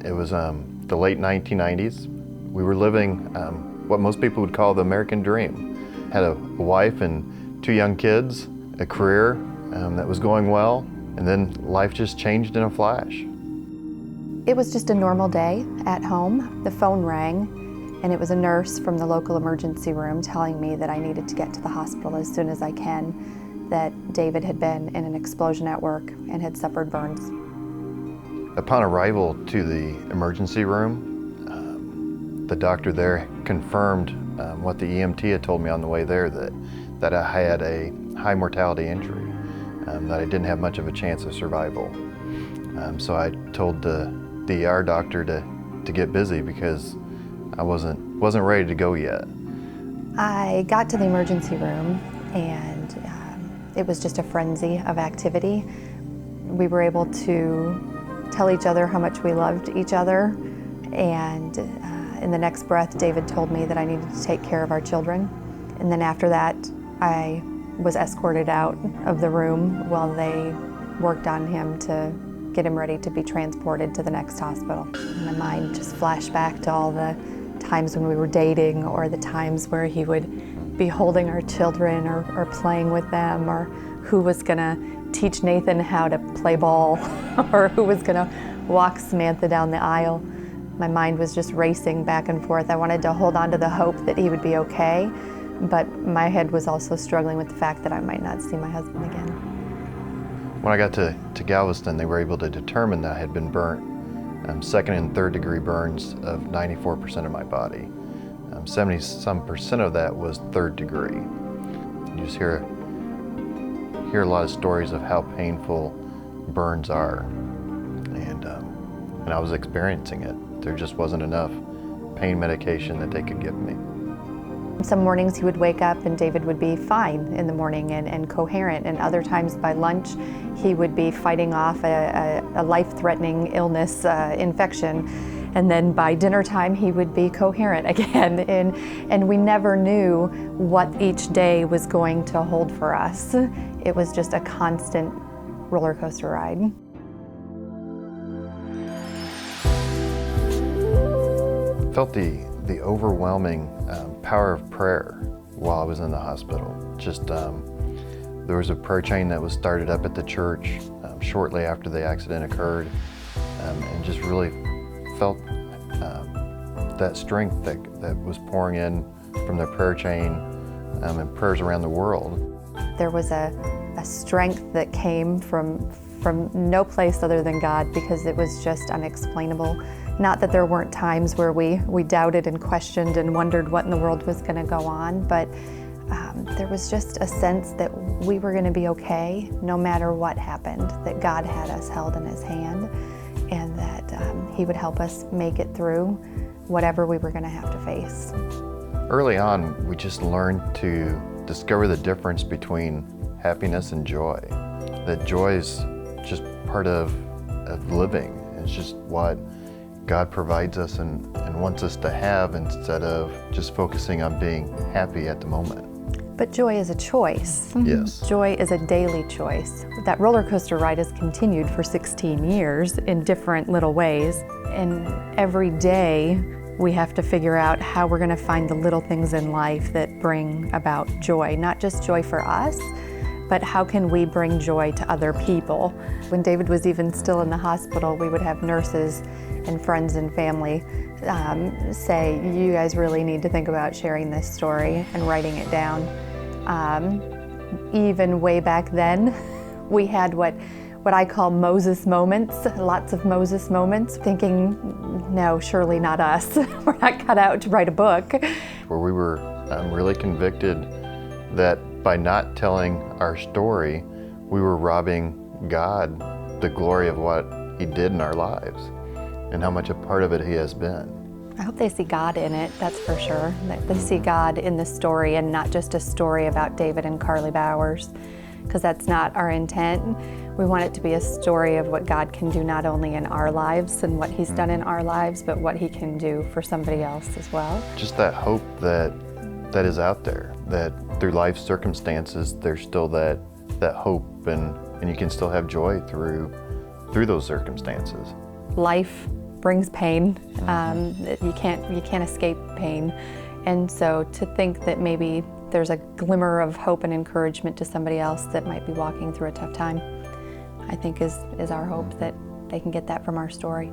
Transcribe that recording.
It was the late 1990s. We were living what most people would call the American dream. Had a wife and 2 young kids, a career that was going well, and then life just changed in a flash. It was just a normal day at home. The phone rang, and it was a nurse from the local emergency room telling me that I needed to get to the hospital as soon as I can, that David had been in an explosion at work and had suffered burns. Upon arrival to the emergency room, the doctor there confirmed what the EMT had told me on the way there, that I had a high mortality injury, that I didn't have much of a chance of survival. So I told the ER doctor to get busy because I wasn't ready to go yet. I got to the emergency room, and it was just a frenzy of activity. We were able to tell each other how much we loved each other, and in the next breath, David told me that I needed to take care of our children. And then after that, I was escorted out of the room while they worked on him to get him ready to be transported to the next hospital. My mind just flashed back to all the times when we were dating, or the times where he would be holding our children or playing with them, or who was gonna teach Nathan how to play ball, or who was gonna walk Samantha down the aisle. My mind was just racing back and forth. I wanted to hold on to the hope that he would be okay, but my head was also struggling with the fact that I might not see my husband again. When I got to Galveston, they were able to determine that I had been burnt, 2nd and 3rd degree burns of 94% of my body. 70-some% of that was 3rd degree. You just hear a lot of stories of how painful burns are, and I was experiencing it. There just wasn't enough pain medication that they could give me. Some mornings he would wake up and David would be fine in the morning and coherent, and other times by lunch he would be fighting off a life-threatening illness, infection, and then by dinner time he would be coherent again, and we never knew what each day was going to hold for us. It was just a constant roller coaster ride. I felt the overwhelming power of prayer while I was in the hospital. Just there was a prayer chain that was started up at the church shortly after the accident occurred, and just really felt that strength that was pouring in from the prayer chain and prayers around the world. There was a strength that came from no place other than God, because it was just unexplainable. Not that there weren't times where we doubted and questioned and wondered what in the world was going to go on, but there was just a sense that we were going to be okay no matter what happened, that God had us held in His hand, and that He would help us make it through whatever we were going to have to face. Early on, we just learned to discover the difference between happiness and joy. That joy is just part of living. It's just what God provides us and wants us to have, instead of just focusing on being happy at the moment. But joy is a choice. Yes. Joy is a daily choice. That roller coaster ride has continued for 16 years in different little ways. And every day we have to figure out how we're going to find the little things in life that bring about joy. Not just joy for us, but how can we bring joy to other people? When David was even still in the hospital, we would have nurses and friends and family say, you guys really need to think about sharing this story and writing it down. Even way back then, we had what I call Moses moments, lots of Moses moments, thinking, no, surely not us. We're not cut out to write a book. Where we were really convicted that by not telling our story, we were robbing God the glory of what He did in our lives and how much a part of it He has been. I hope they see God in it, that's for sure. That they see God in the story and not just a story about David and Carly Bowers, because that's not our intent. We want it to be a story of what God can do not only in our lives and what He's done in our lives, but what He can do for somebody else as well. Just that hope that is out there, that through life circumstances, there's still that hope, and you can still have joy through those circumstances. Life brings pain. You can't escape pain. And so to think that maybe there's a glimmer of hope and encouragement to somebody else that might be walking through a tough time, I think is our hope that they can get that from our story.